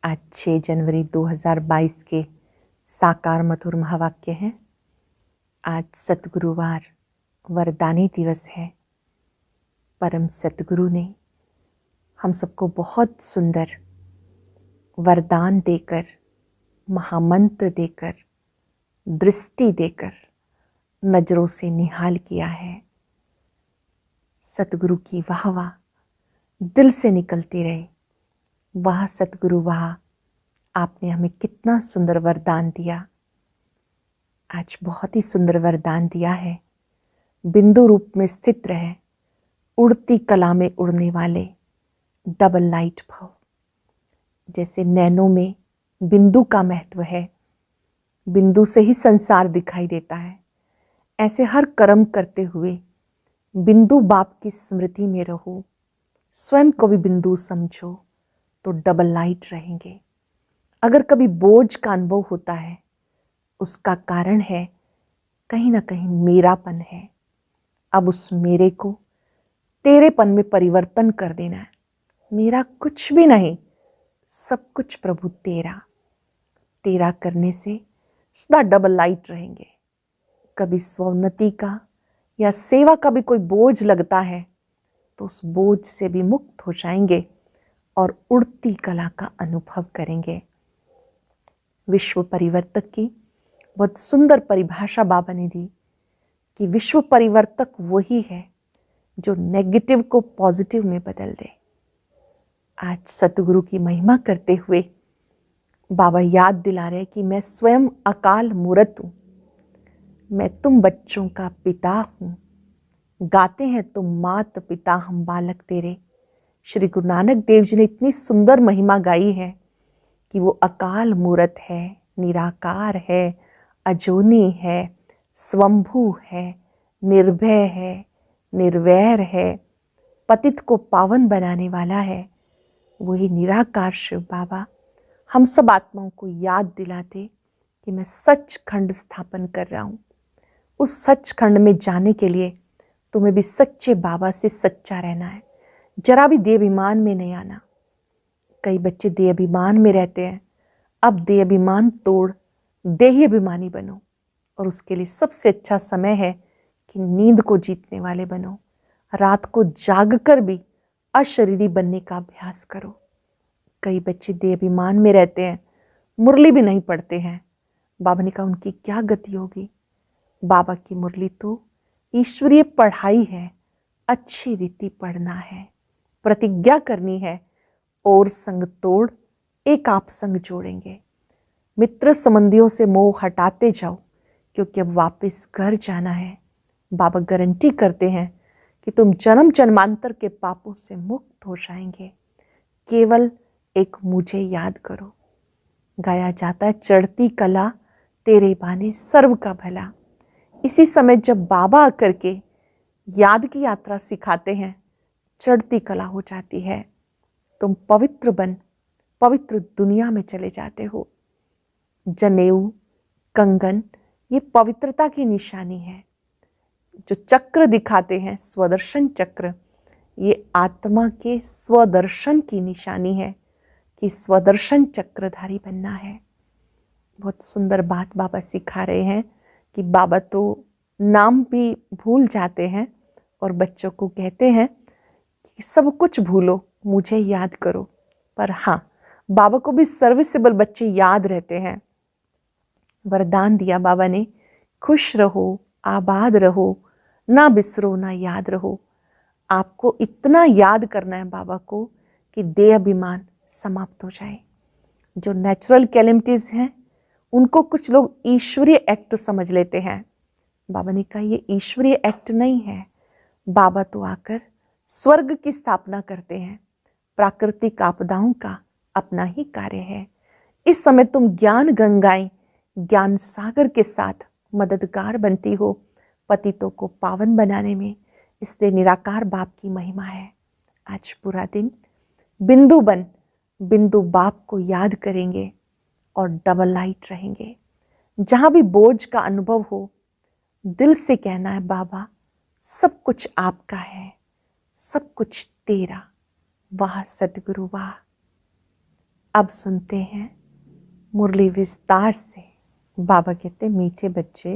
आज 6 जनवरी 2022 के साकार मधुर महावाक्य हैं। आज सतगुरुवार वरदानी दिवस है। परम सतगुरु ने हम सबको बहुत सुंदर वरदान देकर, महामंत्र देकर, दृष्टि देकर नजरों से निहाल किया है। सतगुरु की वाह वाह दिल से निकलती रहे। वाह सतगुरु वाह, आपने हमें कितना सुंदर वरदान दिया। आज बहुत ही सुंदर वरदान दिया है। बिंदु रूप में स्थित रहे, उड़ती कला में उड़ने वाले डबल लाइट भव। जैसे नैनो में बिंदु का महत्व है, बिंदु से ही संसार दिखाई देता है, ऐसे हर कर्म करते हुए बिंदु बाप की स्मृति में रहो, स्वयं को भी बिंदु समझो तो डबल लाइट रहेंगे। अगर कभी बोझ का अनुभव होता है, उसका कारण है कहीं ना कहीं मेरापन है। अब उस मेरे को तेरेपन में परिवर्तन कर देना है। मेरा कुछ भी नहीं, सब कुछ प्रभु तेरा। तेरा करने से सदा डबल लाइट रहेंगे। कभी स्वोन्नति का या सेवा का भी कोई बोझ लगता है तो उस बोझ से भी मुक्त हो जाएंगे और उड़ती कला का अनुभव करेंगे। विश्व परिवर्तक की बहुत सुंदर परिभाषा बाबा ने दी कि विश्व परिवर्तक वही है जो नेगेटिव को पॉजिटिव में बदल दे। आज सतगुरु की महिमा करते हुए बाबा याद दिला रहे कि मैं स्वयं अकाल मूरत हूं, मैं तुम बच्चों का पिता हूं। गाते हैं तुम मात पिता हम बालक तेरे। श्री गुरु नानक देव जी ने इतनी सुंदर महिमा गाई है कि वो अकाल मूरत है, निराकार है, अजोनी है, स्वंभू है, निर्भय है, निर्वैर है, पतित को पावन बनाने वाला है। वही निराकार शिव बाबा हम सब आत्माओं को याद दिलाते कि मैं सचखंड स्थापन कर रहा हूँ। उस सचखंड में जाने के लिए तुम्हें भी सच्चे बाबा से सच्चा रहना है। जरा भी देह अभिमान में नहीं आना। कई बच्चे देह अभिमान में रहते हैं। अब देह अभिमान तोड़ देही अभिमानी बनो, और उसके लिए सबसे अच्छा समय है कि नींद को जीतने वाले बनो। रात को जागकर भी अशरीरी बनने का अभ्यास करो। कई बच्चे देह अभिमान में रहते हैं, मुरली भी नहीं पढ़ते हैं। बाबा ने कहा उनकी क्या गति होगी। बाबा की मुरली तो ईश्वरीय पढ़ाई है, अच्छी रीति पढ़ना है, प्रतिज्ञा करनी है और संग तोड़ एक आप संग जोड़ेंगे। मित्र संबंधियों से मोह हटाते जाओ, क्योंकि अब वापस घर जाना है। बाबा गारंटी करते हैं कि तुम जन्म जन्मांतर के पापों से मुक्त हो जाएंगे। केवल एक मुझे याद करो। गाया जाता है चढ़ती कला तेरे बाने सर्व का भला। इसी समय जब बाबा आकर के याद की यात्रा सिखाते हैं, चढ़ती कला हो जाती है। तुम पवित्र बन पवित्र दुनिया में चले जाते हो। जनेऊ, कंगन, ये पवित्रता की निशानी है। जो चक्र दिखाते हैं, स्वदर्शन चक्र, ये आत्मा के स्वदर्शन की निशानी है कि स्वदर्शन चक्रधारी बनना है। बहुत सुंदर बात बाबा सिखा रहे हैं कि बाबा तो नाम भी भूल जाते हैं और बच्चों को कहते हैं कि सब कुछ भूलो, मुझे याद करो। पर हाँ, बाबा को भी सर्विसेबल बच्चे याद रहते हैं। वरदान दिया बाबा ने, खुश रहो, आबाद रहो, ना बिसरो ना याद रहो। आपको इतना याद करना है बाबा को कि देह अभिमान समाप्त हो जाए। जो नेचुरल कैलेमिटीज हैं उनको कुछ लोग ईश्वरीय एक्ट समझ लेते हैं। बाबा ने कहा ये ईश्वरीय एक्ट नहीं है। बाबा तो आकर स्वर्ग की स्थापना करते हैं। प्राकृतिक आपदाओं का अपना ही कार्य है। इस समय तुम ज्ञान गंगाएं, ज्ञान सागर के साथ मददगार बनती हो पतितों को पावन बनाने में। इसलिए निराकार बाप की महिमा है। आज पूरा दिन बिंदु बन बिंदु बाप को याद करेंगे और डबल लाइट रहेंगे। जहां भी बोझ का अनुभव हो, दिल से कहना है बाबा सब कुछ आपका है, सब कुछ तेरा। वाह सतगुरु वाह। अब सुनते हैं मुरली विस्तार से। बाबा कहते मीठे बच्चे,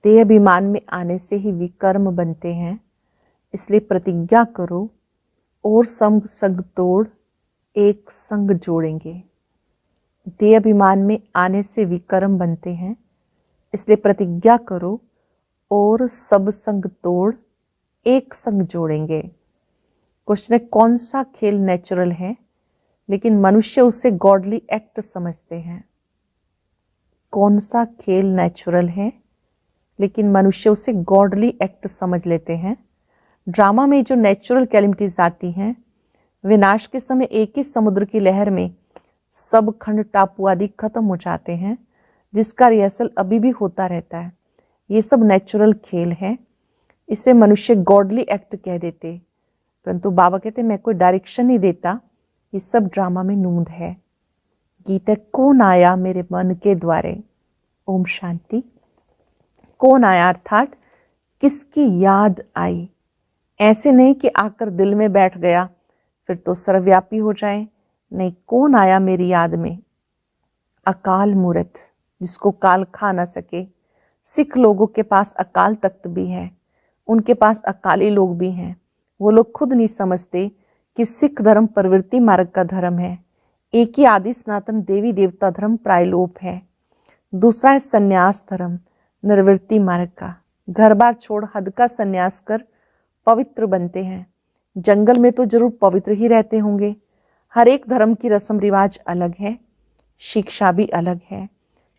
देह अभिमान में आने से ही विकर्म बनते हैं, इसलिए प्रतिज्ञा करो और संग संग तोड़ एक संग जोड़ेंगे। देह अभिमान में आने से विकर्म बनते हैं, इसलिए प्रतिज्ञा करो और सब संग तोड़ एक संग जोड़ेंगे। क्वेश्चन है, कौन सा खेल नेचुरल है लेकिन मनुष्य उसे गॉडली एक्ट समझते हैं? कौन सा खेल नेचुरल है लेकिन मनुष्य उसे गॉडली एक्ट समझ लेते हैं? ड्रामा में जो नेचुरल कैलिमिटीज आती हैं, विनाश के समय एक ही समुद्र की लहर में सब खंड टापू आदि खत्म हो जाते हैं, जिसका रिहर्सल अभी भी होता रहता है। ये सब नेचुरल खेल है, इसे मनुष्य गॉडली एक्ट कह देते। परंतु बाबा कहते मैं कोई डायरेक्शन नहीं देता, ये सब ड्रामा में नूंद है। गीत है, कौन आया मेरे मन के द्वारे। ओम शांति। कौन आया अर्थात किसकी याद आई। ऐसे नहीं कि आकर दिल में बैठ गया फिर तो सर्वव्यापी हो जाए। नहीं, कौन आया मेरी याद में। अकाल मूर्त, जिसको काल खा ना सके। सिख लोगों के पास अकाल तख्त भी है, उनके पास अकाली लोग भी हैं। वो लोग खुद नहीं समझते कि सिख धर्म प्रवृत्ति मार्ग का धर्म है। एक ही आदि सनातन देवी देवता धर्म प्रायलोप है, दूसरा है संन्यास धर्म निर्वृत्ति मार्ग का। घर बार छोड़ हद का संन्यास कर पवित्र बनते हैं। जंगल में तो जरूर पवित्र ही रहते होंगे। हर एक धर्म की रस्म रिवाज अलग है, शिक्षा भी अलग है।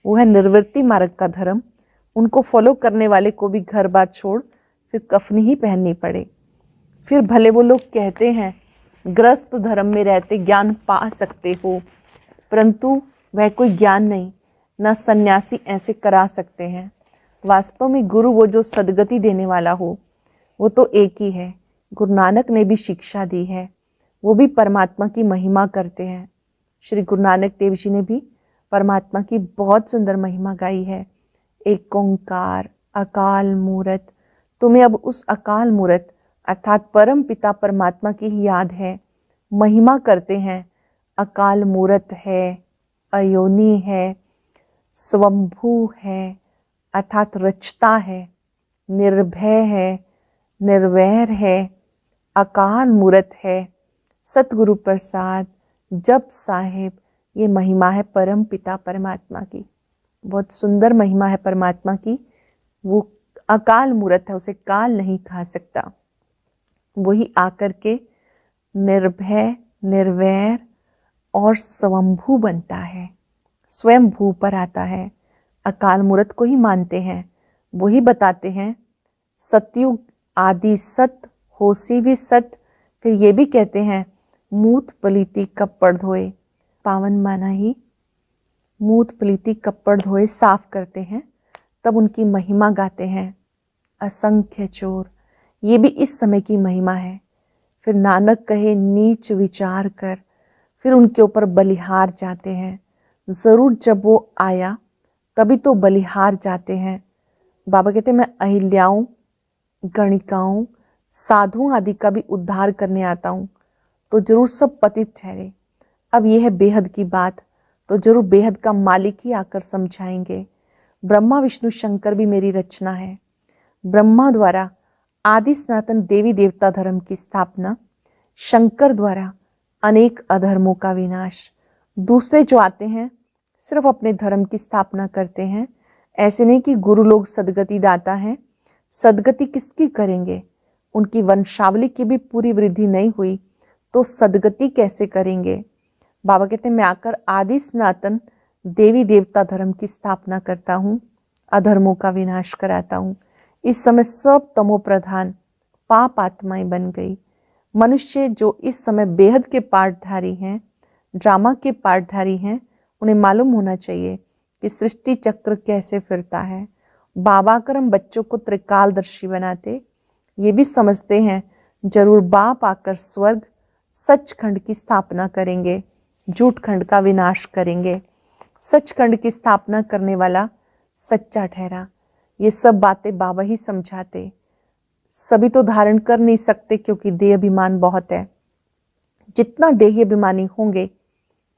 वो है निर्वृत्ति मार्ग का धर्म। उनको फॉलो करने वाले को भी घर बार छोड़ फिर कफनी ही पहननी पड़े। फिर भले वो लोग कहते हैं ग्रस्त धर्म में रहते ज्ञान पा सकते हो, परंतु वह कोई ज्ञान नहीं, न सन्यासी ऐसे करा सकते हैं। वास्तव में गुरु वो जो सदगति देने वाला हो, वो तो एक ही है। गुरु नानक ने भी शिक्षा दी है, वो भी परमात्मा की महिमा करते हैं। श्री गुरु नानक देव जी ने भी परमात्मा की बहुत सुंदर महिमा गाई है। एक ओंकार अकाल मूरत। तुम्हें अब उस अकाल मूरत अर्थात परम पिता परमात्मा की ही याद है। महिमा करते हैं। अकाल मूरत है, अयोनी है, स्वंभू है अर्थात रचता है, निर्भय है, निर्वैर है, अकाल मूरत है, सतगुरु प्रसाद, जप साहिब। ये महिमा है परम पिता परमात्मा की। बहुत सुंदर महिमा है परमात्मा की। वो अकाल मूरत है, उसे काल नहीं खा सकता। वही आकर के निर्भय, निर्वैर और स्वंभू बनता है, स्वयं भू पर आता है। अकाल मूरत को ही मानते हैं, वही बताते हैं सतयुग आदि सत, होसी भी सत। फिर ये भी कहते हैं मूत पलीती कपड़ धोए, पावन माना ही मूत पलीती कपड़ धोए साफ करते हैं, तब उनकी महिमा गाते हैं। असंख्य चोर, ये भी इस समय की महिमा है। फिर नानक कहे नीच विचार कर, फिर उनके ऊपर बलिहार जाते हैं। जरूर जब वो आया तभी तो बलिहार जाते हैं। बाबा कहते मैं अहिल्याओं, गणिकाओं, साधुओं आदि का भी उद्धार करने आता हूँ, तो जरूर सब पतित ठहरे। अब यह है बेहद की बात, तो जरूर बेहद का मालिक ही आकर समझाएंगे। ब्रह्मा विष्णु शंकर भी मेरी रचना है। ब्रह्मा द्वारा आदि सनातन देवी देवता धर्म की स्थापना, शंकर द्वारा अनेक अधर्मों का विनाश। दूसरे जो आते हैं सिर्फ अपने धर्म की स्थापना करते हैं। ऐसे नहीं कि गुरु लोग सदगति दाता हैं। सदगति किसकी करेंगे? उनकी वंशावली की भी पूरी वृद्धि नहीं हुई तो सदगति कैसे करेंगे? बाबा कहते हैं मैं आकर आदि सनातन देवी देवता धर्म की स्थापना करता हूँ, अधर्मों का विनाश कराता हूँ। इस समय सब तमो प्रधान पाप आत्माएं बन गई। मनुष्य जो इस समय बेहद के पाठधारी हैं, ड्रामा के पाठधारी हैं, उन्हें मालूम होना चाहिए कि सृष्टि चक्र कैसे फिरता है। बाबा कर हम बच्चों को त्रिकालदर्शी बनाते, ये भी समझते हैं जरूर बाप आकर स्वर्ग सचखंड की स्थापना करेंगे, झूठ खंड का विनाश करेंगे। सचखंड की स्थापना करने वाला सच्चा ठहरा। ये सब बातें बाबा ही समझाते। सभी तो धारण कर नहीं सकते क्योंकि देह अभिमान बहुत है। जितना देही अभिमानी होंगे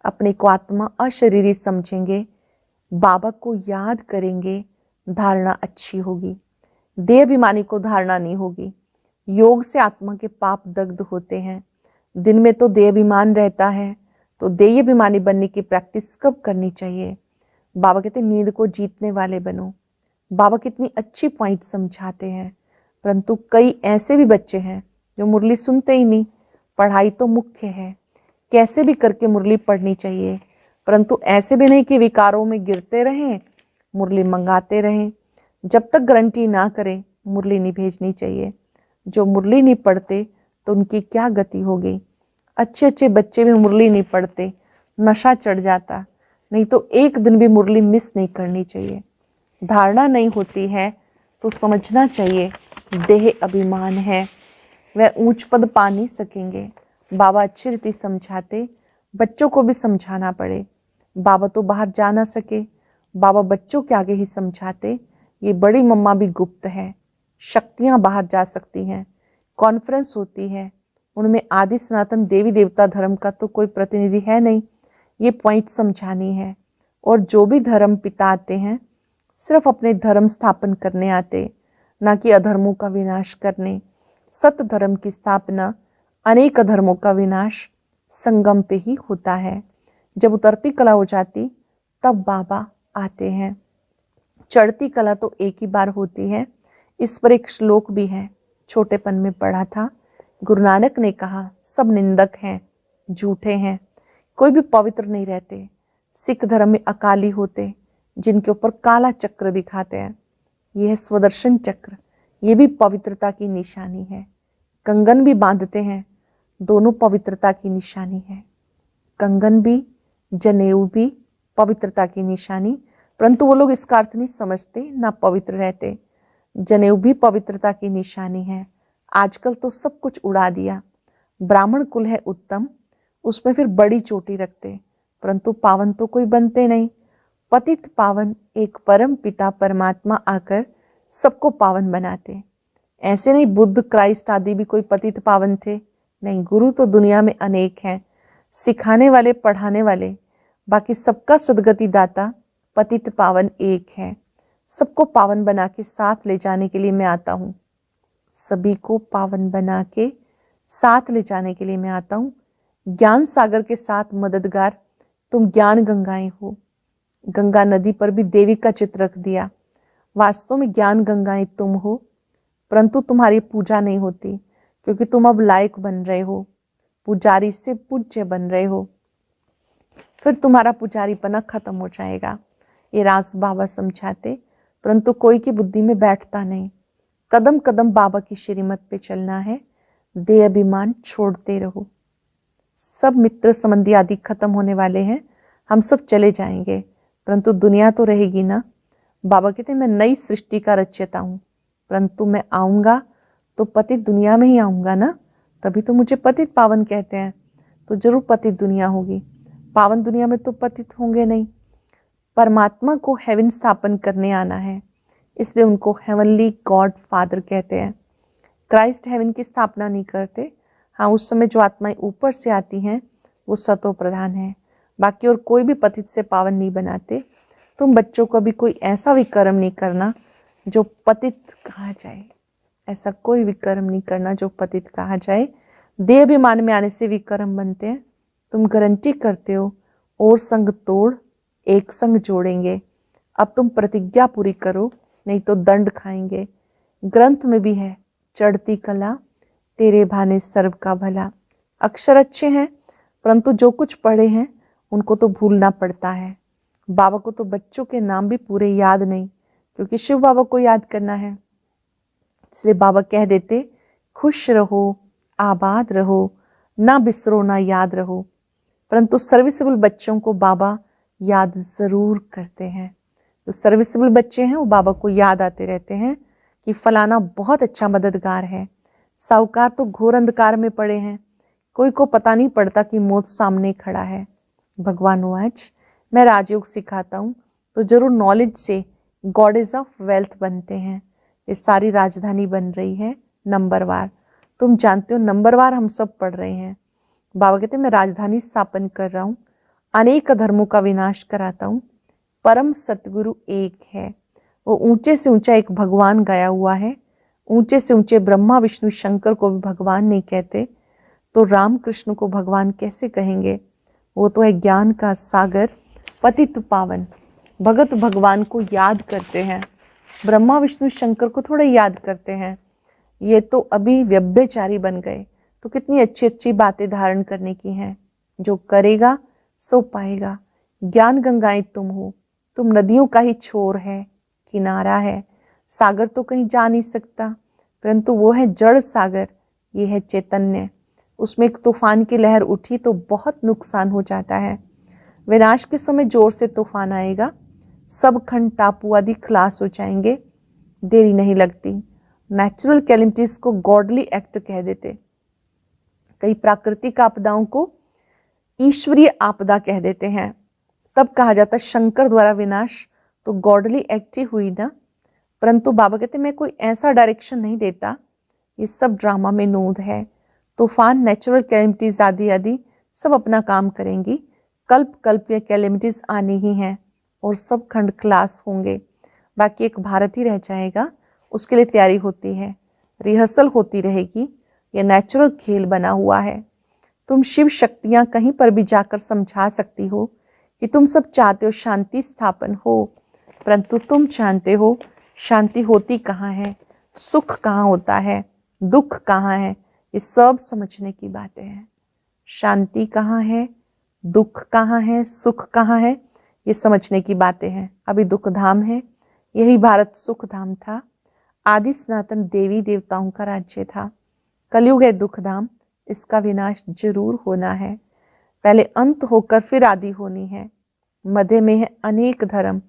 अपने को आत्मा अशरीरी समझेंगे, बाबा को याद करेंगे, धारणा अच्छी होगी। देह अभिमानी को धारणा नहीं होगी। योग से आत्मा के पाप दग्ध होते हैं। दिन में तो देह अभिमान रहता है, तो देह अभिमानी बनने की प्रैक्टिस कब करनी चाहिए? बाबा कहते हैं नींद को जीतने वाले बनो। बाबा कितनी अच्छी पॉइंट समझाते हैं, परंतु कई ऐसे भी बच्चे हैं जो मुरली सुनते ही नहीं। पढ़ाई तो मुख्य है, कैसे भी करके मुरली पढ़नी चाहिए, परंतु ऐसे भी नहीं कि विकारों में गिरते रहें, मुरली मंगाते रहें। जब तक गारंटी ना करें मुरली नहीं भेजनी चाहिए। जो मुरली नहीं पढ़ते तो उनकी क्या गति होगी? अच्छे अच्छे बच्चे भी मुरली नहीं पढ़ते, नशा चढ़ जाता। नहीं तो एक दिन भी मुरली मिस नहीं करनी चाहिए। धारणा नहीं होती है तो समझना चाहिए देह अभिमान है, वह ऊंच पद पा नहीं सकेंगे। बाबा अच्छी रीति समझाते, बच्चों को भी समझाना पड़े। बाबा तो बाहर जा ना सके, बाबा बच्चों के आगे ही समझाते। ये बड़ी मम्मा भी गुप्त है, शक्तियां बाहर जा सकती हैं। कॉन्फ्रेंस होती है, उनमें आदि सनातन देवी देवता धर्म का तो कोई प्रतिनिधि है नहीं। ये पॉइंट समझानी है। और जो भी धर्म पिता आते हैं सिर्फ अपने धर्म स्थापन करने आते, ना कि अधर्मों का विनाश करने। सत्य धर्म की स्थापना, अनेक अधर्मों का विनाश संगम पे ही होता है। जब उतरती कला हो जाती तब बाबा आते हैं। चढ़ती कला तो एक ही बार होती है। इस पर एक श्लोक भी है, छोटेपन में पढ़ा था। गुरु नानक ने कहा सब निंदक हैं, झूठे हैं, कोई भी पवित्र नहीं रहते। सिख धर्म में अकाली होते जिनके ऊपर काला चक्र दिखाते हैं। यह है स्वदर्शन चक्र, ये भी पवित्रता की निशानी है। कंगन भी बांधते हैं, दोनों पवित्रता की निशानी है। कंगन भी, जनेऊ भी पवित्रता की निशानी, परंतु वो लोग इसका अर्थ नहीं समझते, ना पवित्र रहते। जनेऊ भी पवित्रता की निशानी है। आजकल तो सब कुछ उड़ा दिया। ब्राह्मण कुल है उत्तम, उसमें फिर बड़ी चोटी रखते, परंतु पावन तो कोई बनते नहीं। पतित पावन एक परम पिता परमात्मा आकर सबको पावन बनाते। ऐसे नहीं बुद्ध, क्राइस्ट आदि भी कोई पतित पावन थे, नहीं। गुरु तो दुनिया में अनेक हैं, सिखाने वाले, पढ़ाने वाले, बाकी सबका सदगति दाता पतित पावन एक है। सबको पावन बना के साथ ले जाने के लिए मैं आता हूँ। सभी को पावन बना के साथ ले जाने के लिए मैं आता हूँ। ज्ञान सागर के साथ मददगार तुम ज्ञान गंगाएं हो। गंगा नदी पर भी देवी का चित्र रख दिया। वास्तव में ज्ञान गंगाएं तुम हो, परंतु तुम्हारी पूजा नहीं होती क्योंकि तुम अब लायक बन रहे हो, पुजारी से पूज्य बन रहे हो। फिर तुम्हारा पुजारीपना खत्म हो जाएगा। ये राज बाबा समझाते, परंतु कोई की बुद्धि में बैठता नहीं। कदम कदम बाबा की श्रीमत पे चलना है। देह अभिमान छोड़ते रहो। सब मित्र संबंधी आदि खत्म होने वाले हैं, हम सब चले जाएंगे, परंतु दुनिया तो रहेगी ना। बाबा कहते हैं मैं नई सृष्टि का रचयिता हूँ, परंतु मैं आऊंगा तो पतित दुनिया में ही आऊंगा ना, तभी तो मुझे पतित पावन कहते हैं। तो जरूर पतित दुनिया होगी, पावन दुनिया में तो पतित होंगे नहीं। परमात्मा को हेवन स्थापन करने आना है, इसलिए उनको हेवनली गॉड फादर कहते हैं। क्राइस्ट हेवन की स्थापना नहीं करते। हाँ, उस समय जो आत्माएं ऊपर से आती हैं वो सतो प्रधान है, बाकी और कोई भी पतित से पावन नहीं बनाते। तुम बच्चों को भी कोई ऐसा विकर्म नहीं करना जो पतित कहा जाए। ऐसा कोई विकर्म नहीं करना जो पतित कहा जाए। देह अभिमान में आने से विकर्म बनते हैं। तुम गारंटी करते हो और संग तोड़ एक संग जोड़ेंगे। अब तुम प्रतिज्ञा पूरी करो, नहीं तो दंड खाएंगे। ग्रंथ में भी है, चढ़ती कला तेरे भाने सर्व का भला। अक्षर अच्छे हैं, परंतु जो कुछ पढ़े हैं उनको तो भूलना पड़ता है। बाबा को तो बच्चों के नाम भी पूरे याद नहीं, क्योंकि शिव बाबा को याद करना है। इसलिए बाबा कह देते खुश रहो, आबाद रहो, ना बिसरो ना याद रहो। परंतु सर्विसेबल बच्चों को बाबा याद जरूर करते हैं। जो सर्विसेबल बच्चे हैं वो बाबा को याद आते रहते हैं कि फलाना बहुत अच्छा मददगार है। साहूकार तो घोर अंधकार में पड़े हैं, कोई को पता नहीं पड़ता कि मौत सामने खड़ा है। भगवान आज मैं राजयोग सिखाता हूँ तो जरूर नॉलेज से गॉडेज ऑफ वेल्थ बनते हैं। ये सारी राजधानी बन रही है नंबरवार। तुम जानते हो नंबरवार हम सब पढ़ रहे हैं। बाबा कहते हैं मैं राजधानी स्थापन कर रहा हूँ, अनेक धर्मों का विनाश कराता हूँ। परम सतगुरु एक है। वो ऊंचे से ऊंचा एक भगवान गाया हुआ है। ऊंचे से ऊंचे ब्रह्मा विष्णु शंकर को भी भगवान नहीं कहते, तो राम कृष्ण को भगवान कैसे कहेंगे? वो तो है ज्ञान का सागर, पतित पावन। भगत भगवान को याद करते हैं, ब्रह्मा विष्णु शंकर को थोड़ा याद करते हैं। ये तो अभी व्यभिचारी बन गए। तो कितनी अच्छी अच्छी बातें धारण करने की हैं। जो करेगा सो पाएगा। ज्ञान गंगाएं तुम हो, तुम नदियों का ही छोर है, किनारा है। सागर तो कहीं जा नहीं सकता, परंतु वो है जड़ सागर, ये है चैतन्य। उसमें एक तूफान की लहर उठी तो बहुत नुकसान हो जाता है। विनाश के समय जोर से तूफान आएगा, सब खंड टापू आदि खलास हो जाएंगे, देरी नहीं लगती। नेचुरल कैलेमिटीज को गॉडली एक्ट कह देते, कई प्राकृतिक आपदाओं को ईश्वरीय आपदा कह देते हैं। तब कहा जाता शंकर द्वारा विनाश तो गॉडली एक्ट ही हुई ना। परंतु बाबा कहते मैं कोई ऐसा डायरेक्शन नहीं देता, ये सब ड्रामा में नोंद है। तूफान, नेचुरल कैलेमिटीज आदि आदि सब अपना काम करेंगी। कल्प कल्प ये कैलेमिटीज आनी ही हैं और सब खंड खलास होंगे। बाकी एक भारत ही रह जाएगा, उसके लिए तैयारी होती है, रिहर्सल होती रहेगी। ये नेचुरल खेल बना हुआ है। तुम शिव शक्तियां कहीं पर भी जाकर समझा सकती हो कि तुम सब चाहते हो शांति स्थापन हो, परंतु तुम जानते हो शांति होती कहाँ है, सुख कहाँ होता है, दुख कहाँ है। ये सब समझने की बातें हैं। शांति कहाँ है, दुख कहाँ है, सुख कहाँ है, ये समझने की बातें हैं। अभी दुख धाम है, यही भारत सुख धाम था। आदि सनातन देवी देवताओं का राज्य था। कलयुग है दुख धाम, इसका विनाश जरूर होना है। पहले अंत होकर फिर आदि होनी है। मध्य में है अनेक धर्म,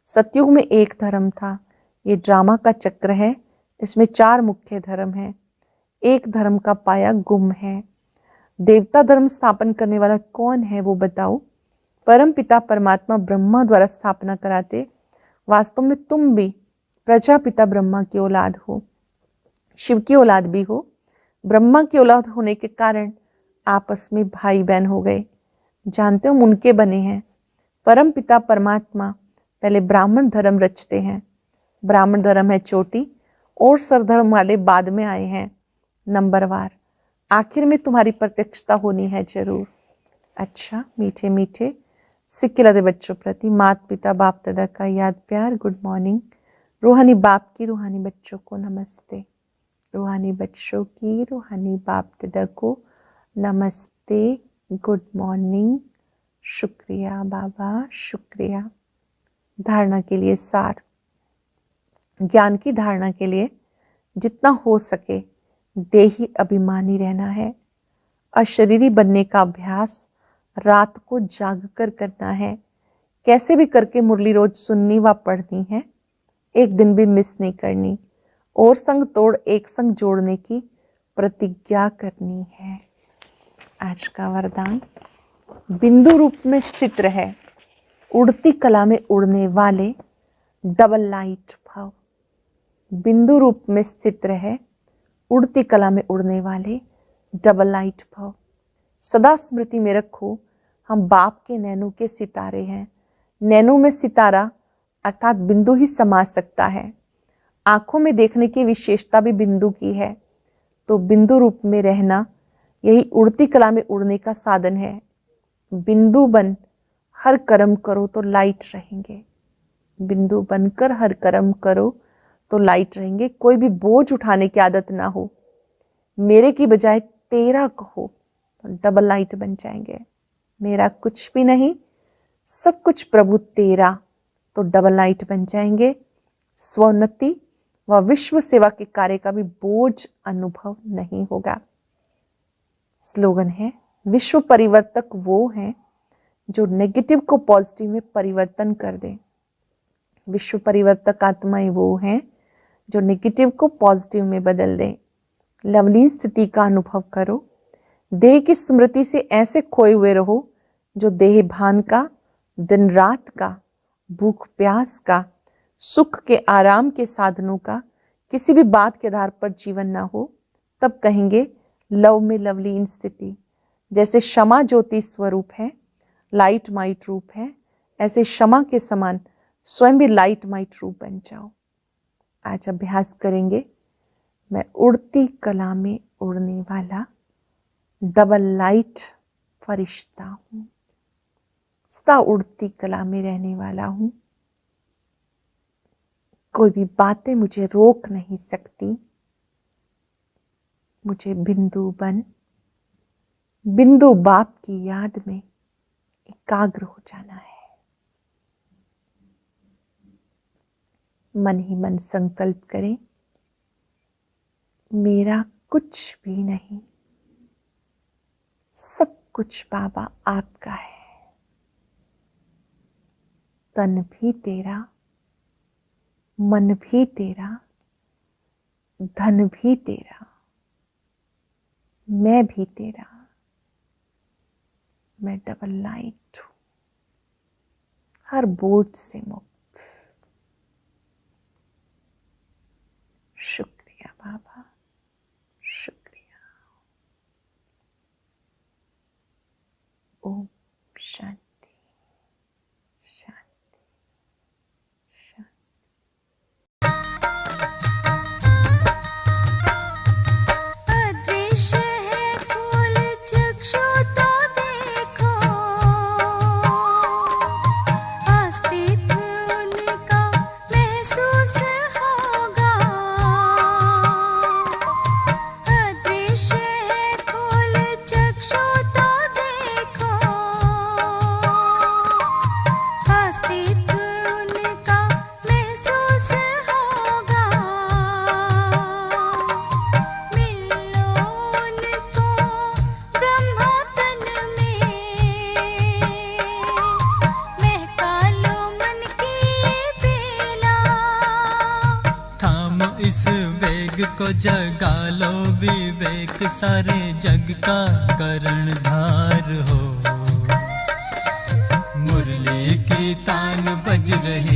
सतयुग में एक धर्म था। ये ड्रामा का चक्र है, इसमें 4 मुख्य धर्म हैं। एक धर्म का पाया गुम है। देवता धर्म स्थापन करने वाला कौन है वो बताओ? परम पिता परमात्मा ब्रह्मा द्वारा स्थापना कराते। वास्तव में तुम भी प्रजापिता ब्रह्मा की औलाद हो, शिव की औलाद भी हो। ब्रह्मा की औलाद होने के कारण आपस में भाई बहन हो गए। जानते हो उनके बने हैं। परम पिता परमात्मा पहले ब्राह्मण धर्म रचते हैं। ब्राह्मण धर्म है चोटी और सरधर्म वाले बाद में आए हैं नंबरवार। आखिर में तुम्हारी प्रत्यक्षता होनी है जरूर। अच्छा मीठे मीठे सिक्किलादे बच्चों प्रति माता पिता बाप दादा का याद प्यार गुड मॉर्निंग। रूहानी बाप की रूहानी बच्चों को नमस्ते। रूहानी बच्चों की रूहानी बाप दादा को नमस्ते, गुड मॉर्निंग। शुक्रिया बाबा, शुक्रिया। धारणा के लिए सार। ज्ञान की धारणा के लिए जितना हो सके देही अभिमानी रहना है। अशरीरी बनने का अभ्यास रात को जागकर करना है। कैसे भी करके मुरली रोज सुननी व पढ़नी है, एक दिन भी मिस नहीं करनी। और संग तोड़ एक संग जोड़ने की प्रतिज्ञा करनी है। आज का वरदान, बिंदु रूप में स्थित रहे, उड़ती कला में उड़ने वाले डबल लाइट भव। बिंदु रूप में स्थित रहे, उड़ती कला में उड़ने वाले डबल लाइट भव। सदा स्मृति में रखो, हम बाप के नैनों के सितारे हैं। नैनों में सितारा अर्थात बिंदु ही समा सकता है। आंखों में देखने की विशेषता भी बिंदु की है। तो बिंदु रूप में रहना यही उड़ती कला में उड़ने का साधन है। बिंदु बन हर कर्म करो तो लाइट रहेंगे। बिंदु बनकर हर कर्म करो तो लाइट रहेंगे। कोई भी बोझ उठाने की आदत ना हो, मेरे की बजाय तेरा कहो तो डबल लाइट बन जाएंगे। मेरा कुछ भी नहीं, सब कुछ प्रभु तेरा, तो डबल लाइट बन जाएंगे। स्वोन्नति व विश्व सेवा के कार्य का भी बोझ अनुभव नहीं होगा। स्लोगन है, विश्व परिवर्तक वो हैं जो नेगेटिव को पॉजिटिव में परिवर्तन कर दें। विश्व परिवर्तक आत्माएं वो हैं जो नेगेटिव को पॉजिटिव में बदल दें। लवलीन स्थिति का अनुभव करो। देह की स्मृति से ऐसे खोए हुए रहो जो देह भान का, दिन रात का, भूख प्यास का, सुख के आराम के साधनों का, किसी भी बात के आधार पर जीवन ना हो। तब कहेंगे लव में लवलीन स्थिति। जैसे क्षमा ज्योति स्वरूप है, लाइट माइट रूप है, ऐसे क्षमा के समान स्वयं भी लाइट माइट रूप बन जाओ। आज अभ्यास करेंगे, मैं उड़ती कला में उड़ने वाला डबल लाइट फरिश्ता हूं, सदा उड़ती कला में रहने वाला हूं। कोई भी बातें मुझे रोक नहीं सकती। मुझे बिंदु बाप की याद में एकाग्र हो जाना है। मन ही मन संकल्प करें, मेरा कुछ भी नहीं, सब कुछ बाबा आपका है। तन भी तेरा, मन भी तेरा, धन भी तेरा, मैं भी तेरा। मैं डबल लाइट हूं, हर बोझ से मुक्त। शुक्रिया बाबा, शुक्रिया। ओम शांति, शांति, शांति। अदृश्य है फूल चक्षु तो देखो, अस्तित्व उनका महसूस होगा। अदृश्य है फूल चक्षु तो देखो, अस्तित्व उनका महसूस होगा। मिलो उनको ब्रह्मा तन में, महका लो मन की बेला। थामो इस वेग को, जगा लो विवेक, सारे जग का कर्णधार हो। मुरली की तान बज रही